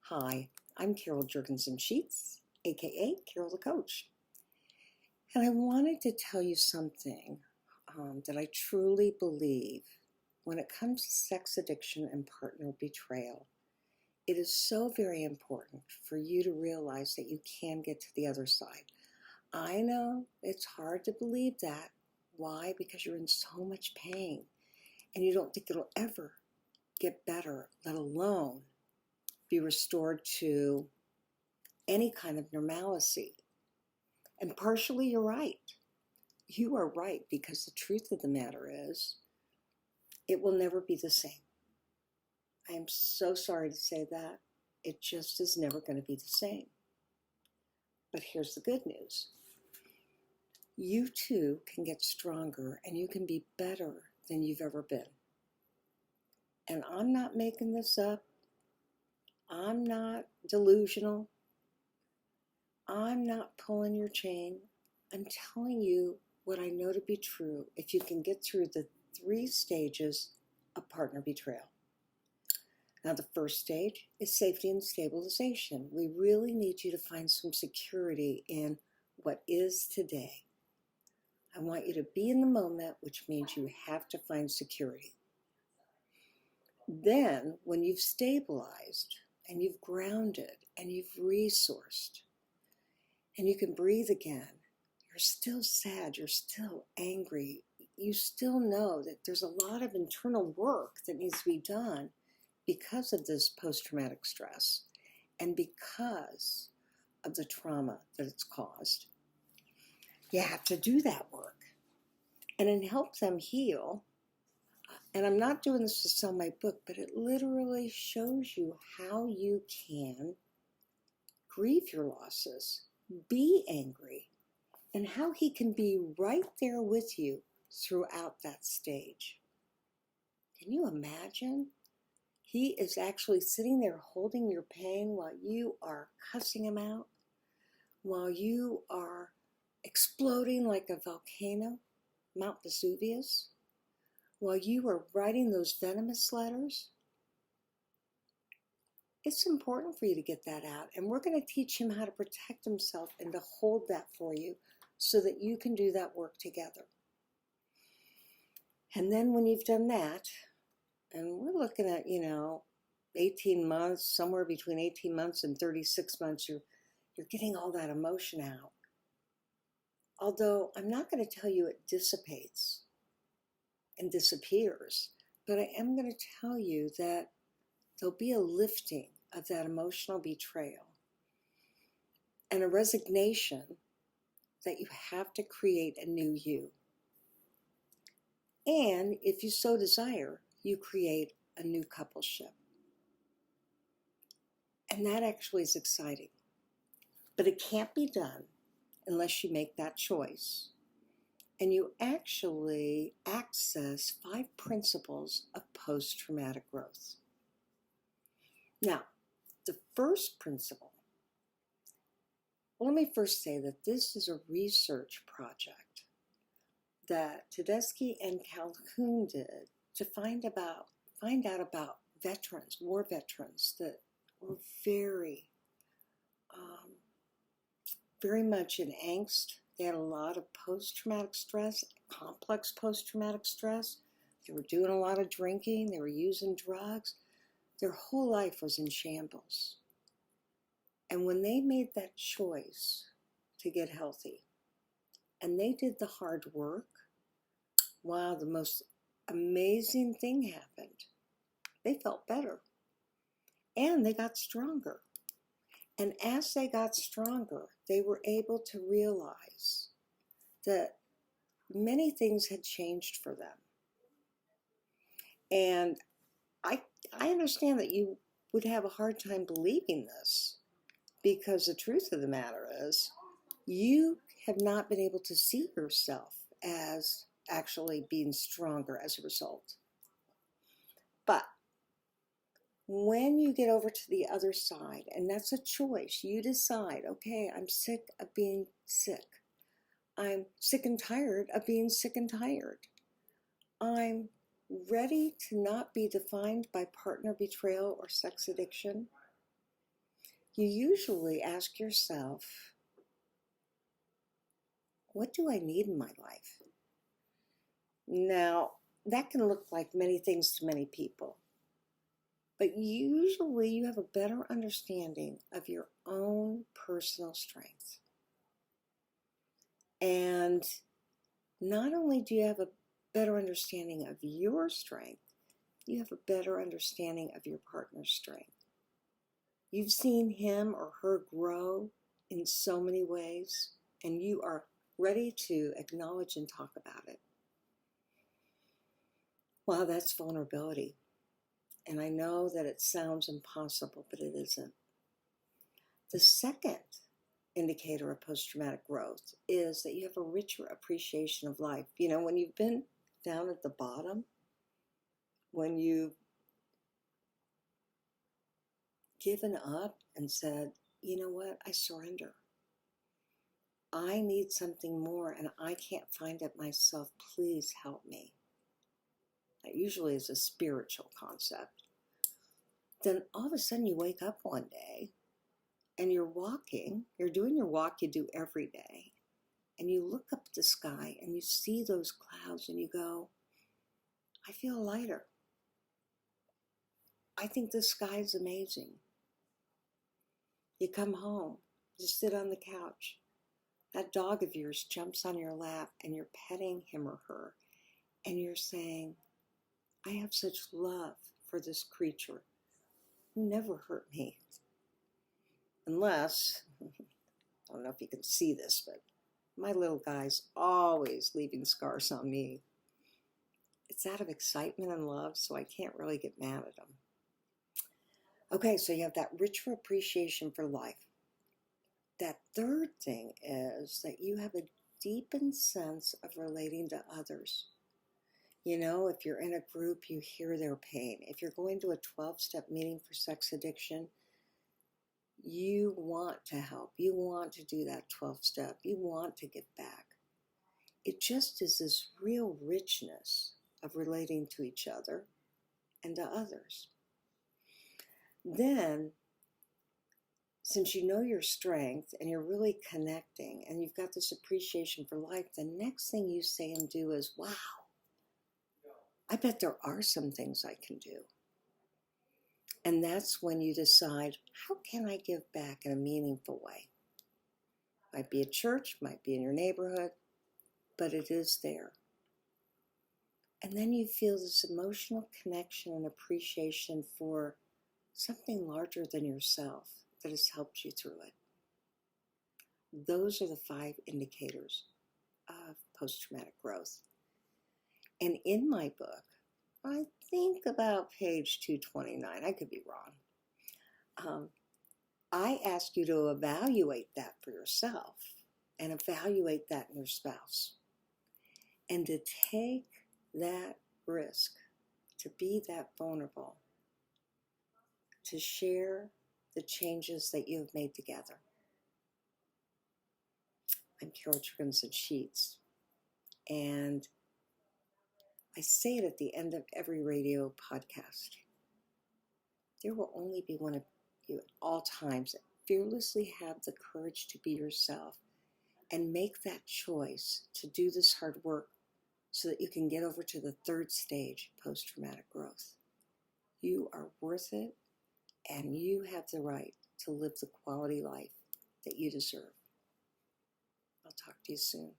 Hi, I'm Carol Jurgensen Sheets, aka Carol the Coach. And I wanted to tell you something that I truly believe when it comes to sex addiction and partner betrayal. It is so very important for you to realize that you can get to the other side. I know it's hard to believe that. Why? Because you're in so much pain and you don't think it'll ever get better, let alone be restored to any kind of normalcy. And partially you're right. You are right, because the truth of the matter is it will never be the same. I am so sorry to say that. It just is never going to be the same. But here's the good news. You too can get stronger and you can be better than you've ever been. And I'm not making this up. I'm not delusional. I'm not pulling your chain. I'm telling you what I know to be true if you can get through the 3 stages of partner betrayal. Now, the first stage is safety and stabilization. We really need you to find some security in what is today. I want you to be in the moment, which means you have to find security. Then, when you've stabilized and you've grounded and you've resourced and you can breathe again, you're still sad, you're still angry, you still know that there's a lot of internal work that needs to be done because of this post-traumatic stress and because of the trauma that it's caused. You have to do that work and then help them heal. And I'm not doing this to sell my book, but it literally shows you how you can grieve your losses, be angry, and how he can be right there with you throughout that stage. Can you imagine? He is actually sitting there holding your pain while you are cussing him out, while you are exploding like a volcano, Mount Vesuvius, while you are writing those venomous letters. It's important for you to get that out, and we're going to teach him how to protect himself and to hold that for you so that you can do that work together. And then when you've done that, and we're looking at, 18 months, somewhere between 18 months and 36 months, you're getting all that emotion out. Although I'm not going to tell you it dissipates and disappears, but I am going to tell you that there'll be a lifting of that emotional betrayal and a resignation that you have to create a new you. And if you so desire, you create a new coupleship. And that actually is exciting. But it can't be done unless you make that choice. And you actually access 5 principles of post-traumatic growth. Now, the first principle, well, let me first say that this is a research project that Tedeschi and Calhoun did to find out about veterans, war veterans that were very much in angst. They had a lot of post-traumatic stress, complex post-traumatic stress. They were doing a lot of drinking. They were using drugs. Their whole life was in shambles. And when they made that choice to get healthy, and they did the hard work, wow, the most amazing thing happened. They felt better. And they got stronger. And as they got stronger, they were able to realize that many things had changed for them. And I understand that you would have a hard time believing this, because the truth of the matter is you have not been able to see yourself as actually being stronger as a result. But when you get over to the other side, and that's a choice, you decide, okay, I'm sick of being sick. I'm sick and tired of being sick and tired. I'm ready to not be defined by partner betrayal or sex addiction. you usually ask yourself, what do I need in my life? Now, that can look like many things to many people, but usually you have a better understanding of your own personal strengths. And not only do you have a better understanding of your strength, you have a better understanding of your partner's strength. You've seen him or her grow in so many ways, and you are ready to acknowledge and talk about it. Wow, that's vulnerability. And I know that it sounds impossible, but it isn't. The second indicator of post-traumatic growth is that you have a richer appreciation of life. You know, when you've been down at the bottom, when you've given up and said, you know what, I surrender. I need something more and I can't find it myself. Please help me. That usually is a spiritual concept. Then all of a sudden you wake up one day and you're walking, you're doing your walk you do every day, and you look up at the sky and you see those clouds and you go, I feel lighter. I think the sky is amazing. You come home, you sit on the couch. That dog of yours jumps on your lap and you're petting him or her and you're saying, I have such love for this creature who never hurt me. Unless, I don't know if you can see this, but my little guy's always leaving scars on me. It's out of excitement and love, so I can't really get mad at him. Okay, so you have that richer appreciation for life. That third thing is that you have a deepened sense of relating to others. You know, if you're in a group, you hear their pain. If you're going to a 12-step meeting for sex addiction, you want to help. You want to do that 12-step. You want to give back. It just is this real richness of relating to each other and to others. Then, since you know your strength and you're really connecting and you've got this appreciation for life, the next thing you say and do is, wow, I bet there are some things I can do. And that's when you decide, how can I give back in a meaningful way? Might be a church, might be in your neighborhood, but it is there. And then you feel this emotional connection and appreciation for something larger than yourself that has helped you through it. Those are the 5 indicators of post-traumatic growth. And in my book, I think about page 229, I could be wrong, I ask you to evaluate that for yourself and evaluate that in your spouse. And to take that risk, to be that vulnerable, to share the changes that you have made together. I'm Carol Jorgensen-Sheets, and I say it at the end of every radio podcast. There will only be one of you at all times. Fearlessly have the courage to be yourself and make that choice to do this hard work so that you can get over to the 3rd stage, post-traumatic growth. You are worth it, and you have the right to live the quality life that you deserve. I'll talk to you soon.